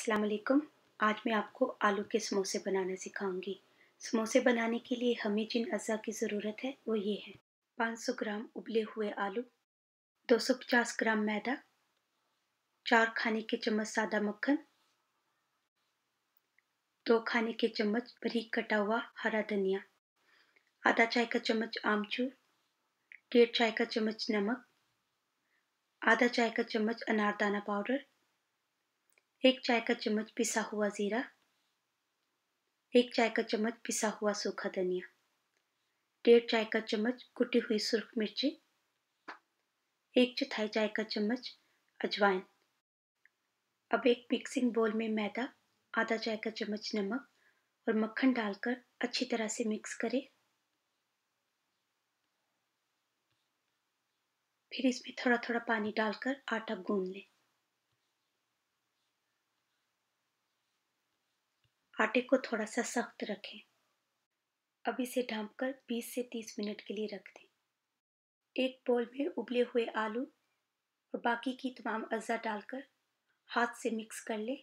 अस्सलाम वालेकुम। आज मैं आपको आलू के समोसे बनाना सिखाऊंगी। समोसे बनाने के लिए हमें जिन अज़ा की ज़रूरत है वो ये है: 500 ग्राम उबले हुए आलू, 250 ग्राम मैदा, 4 खाने के चम्मच सादा मक्खन, 2 खाने के चम्मच बारीक कटा हुआ हरा धनिया, आधा चाय का चम्मच आमचूर, 1.5 चाय का चम्मच नमक, आधा चाय का चम्मच अनारदाना पाउडर, 1 चाय का चम्मच पिसा हुआ ज़ीरा, 1 चाय का चम्मच पिसा हुआ सूखा धनिया, 1.5 चाय का चम्मच कुटी हुई सुर्ख मिर्ची, 1/4 चाय का चम्मच अजवाइन। अब एक मिक्सिंग बोल में मैदा, आधा चाय का चम्मच नमक और मक्खन डालकर अच्छी तरह से मिक्स करें। फिर इसमें थोड़ा थोड़ा पानी डालकर आटा गूंद लें। आटे को थोड़ा सा सख्त रखें। अब इसे ढाँपकर 20 से 30 मिनट के लिए रख दें। एक बोल में उबले हुए आलू और बाकी की तमाम अज़ा डालकर हाथ से मिक्स कर लें।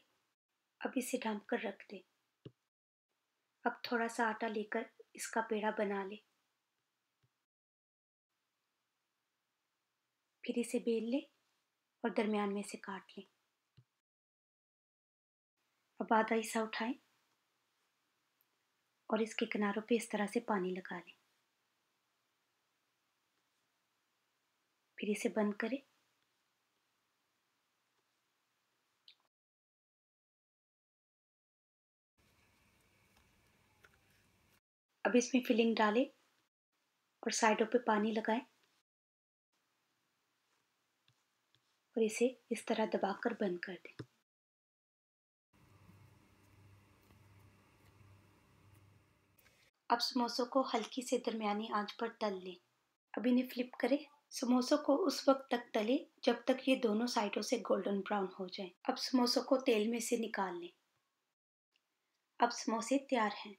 अब इसे ढाँप कर रख दें। अब थोड़ा सा आटा लेकर इसका पेड़ा बना लें। फिर इसे बेल लें और दरमियान में से काट लें। अब आधा हिस्सा उठाएं और इसके किनारों पे इस तरह से पानी लगा लें। फिर इसे बंद करें। अब इसमें फिलिंग डालें और साइडों पे पानी लगाएं और इसे इस तरह दबाकर बंद कर दें। अब समोसों को हल्की से दरमियानी आंच पर तल लें। अब इन्हें फ्लिप करें। समोसों को उस वक्त तक तलें जब तक ये दोनों साइडों से गोल्डन ब्राउन हो जाएं। अब समोसों को तेल में से निकाल लें। अब समोसे तैयार हैं।